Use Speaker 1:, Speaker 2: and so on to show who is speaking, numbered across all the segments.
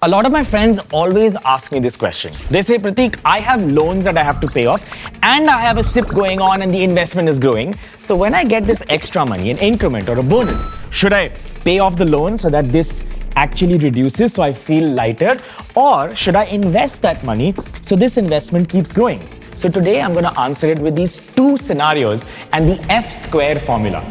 Speaker 1: A lot of my friends always ask me this question. They say, Pratik, I have loans that I have to pay off and I have a SIP going on and the investment is growing. So when I get this extra money, an increment or a bonus, should I pay off the loan so that this actually reduces so I feel lighter? Or should I invest that money so this investment keeps growing? So today I'm going to answer it with these two scenarios and the F-square formula.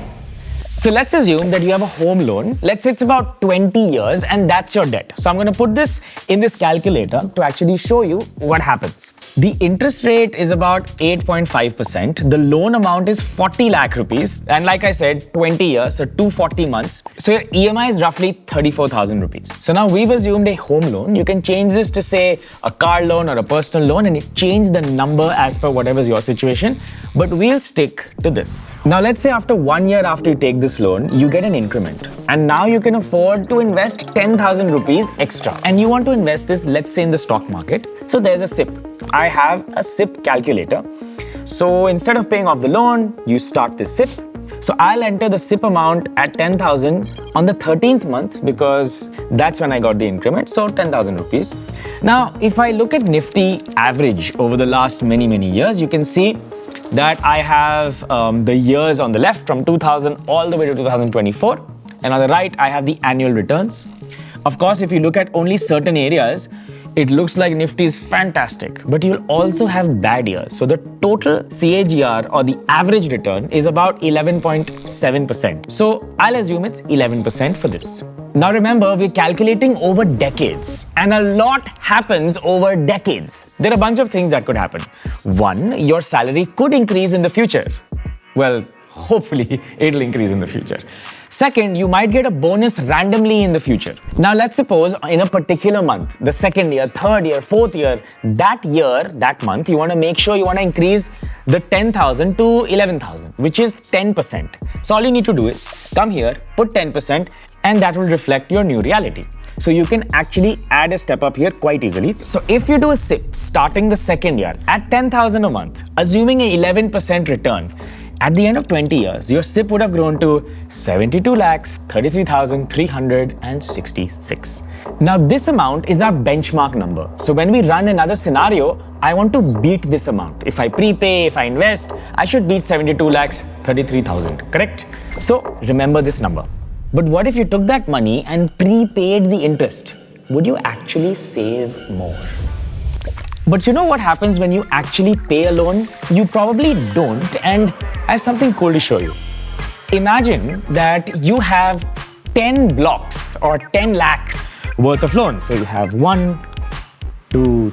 Speaker 1: So let's assume that you have a home loan. Let's say it's about 20 years and that's your debt. So I'm going to put this in this calculator to actually show you what happens. The interest rate is about 8.5%. The loan amount is 40 lakh rupees. And like I said, 20 years, so 240 months. So your EMI is roughly 34,000 rupees. So now we've assumed a home loan. You can change this to say a car loan or a personal loan and change the number as per whatever's your situation. But we'll stick to this. Now let's say after 1 year after you take this loan, you get an increment. And now you can afford to invest 10,000 rupees extra. And you want to invest this, let's say in the stock market. So there's a SIP. I have a SIP calculator. So instead of paying off the loan, you start this SIP. So I'll enter the SIP amount at 10,000 on the 13th month because that's when I got the increment. So 10,000 rupees. Now, if I look at Nifty average over the last many years, you can see that I have the years on the left from 2000 all the way to 2024. And on the right, I have the annual returns. Of course, if you look at only certain areas, it looks like Nifty is fantastic, but you'll also have bad years. So the total CAGR or the average return is about 11.7%. So I'll assume it's 11% for this. Now remember, we're calculating over decades and a lot happens over decades. There are a bunch of things that could happen. One, your salary could increase in the future. Well, hopefully it'll increase in the future. Second, you might get a bonus randomly in the future. Now let's suppose in a particular month, the second year, third year, fourth year, that month, you want to make sure you want to increase the 10,000 to 11,000, which is 10%. So all you need to do is come here, put 10%, and that will reflect your new reality. So you can actually add a step up here quite easily. So if you do a SIP starting the second year at 10,000 a month, assuming an 11% return, at the end of 20 years, your SIP would have grown to 72,33,366. Now this amount is our benchmark number. So when we run another scenario, I want to beat this amount. If I prepay, if I invest, I should beat 72,33,000, correct? So remember this number. But what if you took that money and prepaid the interest? Would you actually save more? But you know what happens when you actually pay a loan? You probably don't, and I have something cool to show you. Imagine that you have 10 blocks or 10 lakh worth of loans. So you have 1, 2.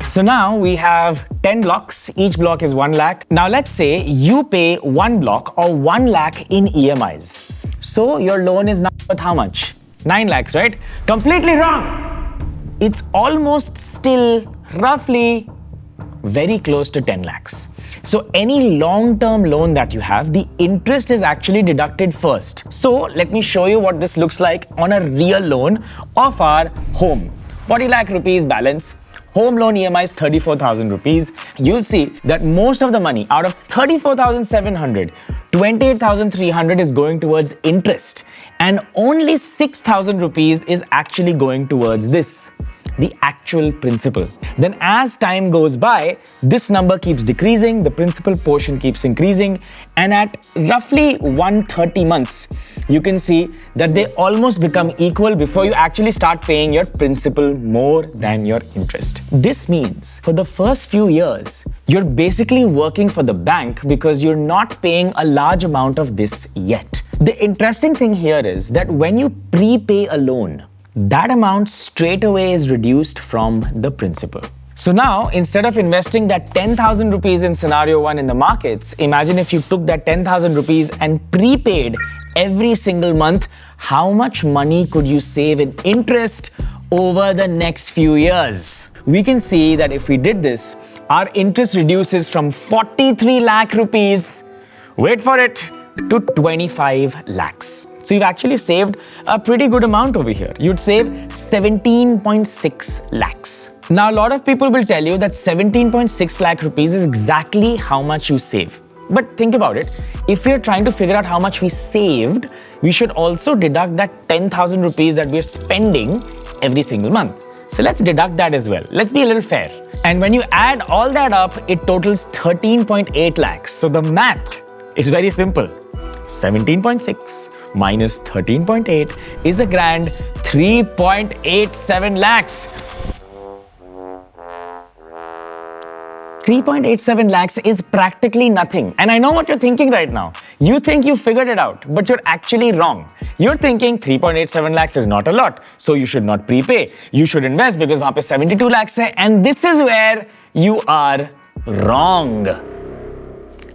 Speaker 1: So now we have 10 blocks. Each block is 1 lakh. Now let's say you pay 1 block or 1 lakh in EMIs. So your loan is now worth how much? 9 lakhs, right? Completely wrong. It's almost still roughly very close to 10 lakhs. So any long-term loan that you have, the interest is actually deducted first. So let me show you what this looks like on a real loan of our home. 40 lakh rupees balance. Home loan EMI is 34,000 rupees. You'll see that most of the money out of 34,700, 28,300 is going towards interest and only 6,000 rupees is actually going towards this, the actual principal. Then as time goes by, this number keeps decreasing, the principal portion keeps increasing, and at roughly 130 months, you can see that they almost become equal before you actually start paying your principal more than your interest. This means for the first few years, you're basically working for the bank because you're not paying a large amount of this yet. The interesting thing here is that when you prepay a loan, that amount straight away is reduced from the principal. So now, instead of investing that 10,000 rupees in scenario 1 in the markets, imagine if you took that 10,000 rupees and prepaid every single month, how much money could you save in interest over the next few years? We can see that if we did this, our interest reduces from 43 lakh rupees, wait for it, to 25 lakhs. So you've actually saved a pretty good amount over here. You'd save 17.6 lakhs. Now, a lot of people will tell you that 17.6 lakh rupees is exactly how much you save. But think about it. If we're trying to figure out how much we saved, we should also deduct that 10,000 rupees that we're spending every single month. So let's deduct that as well. Let's be a little fair. And when you add all that up, it totals 13.8 lakhs. So the math is very simple. 17.6 minus 13.8 is a grand 3.87 lakhs. 3.87 lakhs is practically nothing. And I know what you're thinking right now. You think you figured it out, but you're actually wrong. You're thinking 3.87 lakhs is not a lot, so you should not prepay. You should invest because wahan pe 72 lakhs hai, and this is where you are wrong.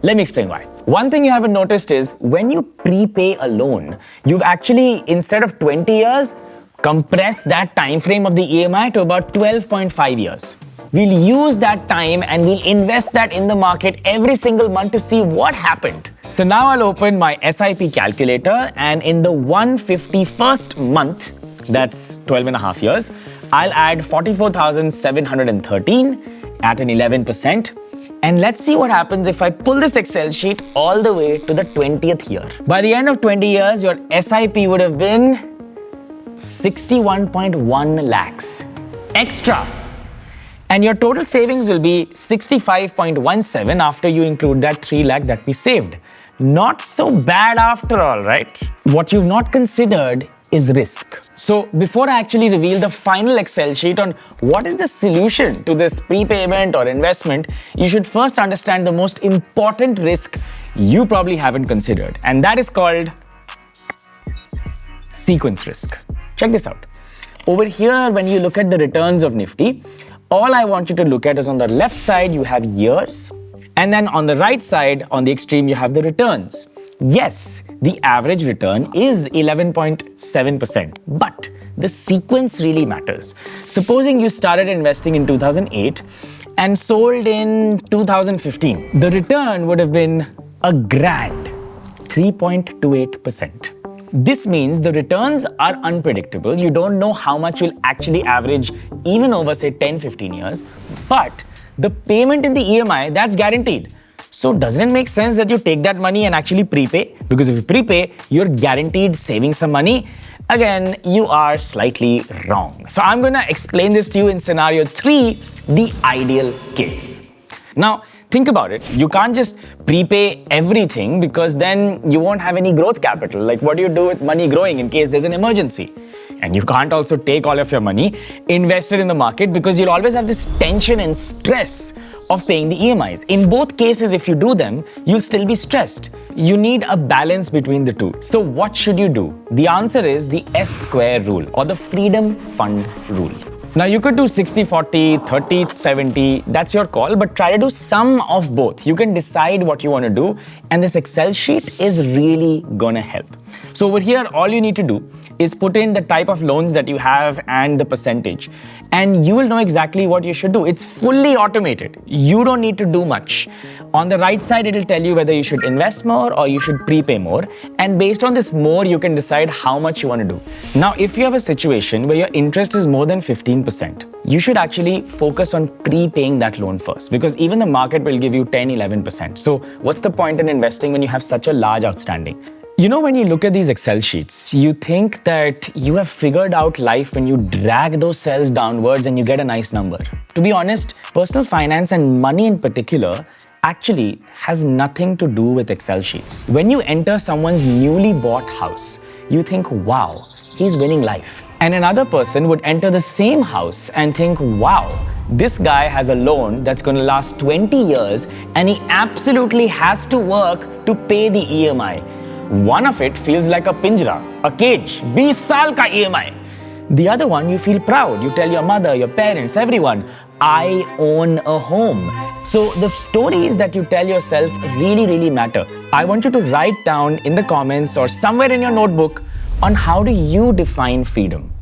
Speaker 1: Let me explain why. One thing you haven't noticed is when you prepay a loan, you've actually, instead of 20 years, compressed that time frame of the EMI to about 12.5 years. We'll use that time and we'll invest that in the market every single month to see what happened. So now I'll open my SIP calculator, and in the 151st month, that's 12 and a half years, I'll add 44,713 at an 11%. And let's see what happens if I pull this Excel sheet all the way to the 20th year. By the end of 20 years, your SIP would have been 61.1 lakhs extra. And your total savings will be 65.17 after you include that 3 lakh that we saved. Not so bad after all, right? What you've not considered is risk. So before I actually reveal the final Excel sheet on what is the solution to this prepayment or investment, you should first understand the most important risk you probably haven't considered. And that is called sequence risk. Check this out. Over here, when you look at the returns of Nifty, all I want you to look at is on the left side, you have years. And then on the right side, on the extreme, you have the returns. Yes, the average return is 11.7%, but the sequence really matters. Supposing you started investing in 2008 and sold in 2015, the return would have been a grand 3.28%. This means the returns are unpredictable. You don't know how much you'll actually average even over, say, 10-15 years. But the payment in the EMI, that's guaranteed. So doesn't it make sense that you take that money and actually prepay? Because if you prepay, you're guaranteed saving some money. Again, you are slightly wrong. So I'm going to explain this to you in scenario 3, the ideal case. Now, think about it. You can't just prepay everything because then you won't have any growth capital. Like, what do you do with money growing in case there's an emergency? And you can't also take all of your money, invest it in the market, because you'll always have this tension and stress of paying the EMIs. In both cases, if you do them, you'll still be stressed. You need a balance between the two. So what should you do? The answer is the F-square rule, or the freedom fund rule. Now, you could do 60-40, 30-70, that's your call, but try to do some of both. You can decide what you want to do, and this Excel sheet is really gonna help. So over here, all you need to do is put in the type of loans that you have and the percentage, and you will know exactly what you should do. It's fully automated. You don't need to do much. On the right side, it'll tell you whether you should invest more or you should prepay more, and based on this more, you can decide how much you want to do. Now, if you have a situation where your interest is more than 15%, you should actually focus on prepaying that loan first, because even the market will give you 10-11%. So what's the point in investing when you have such a large outstanding? You know, when you look at these Excel sheets, you think that you have figured out life when you drag those cells downwards and you get a nice number. To be honest, personal finance and money in particular actually has nothing to do with Excel sheets. When you enter someone's newly bought house, you think, wow, he's winning life. And another person would enter the same house and think, wow, this guy has a loan that's going to last 20 years and he absolutely has to work to pay the EMI. One of it feels like a pinjra, a cage, 20 saal ka EMI. The other one, you feel proud. You tell your mother, your parents, everyone, I own a home. So the stories that you tell yourself really, really matter. I want you to write down in the comments or somewhere in your notebook on how do you define freedom.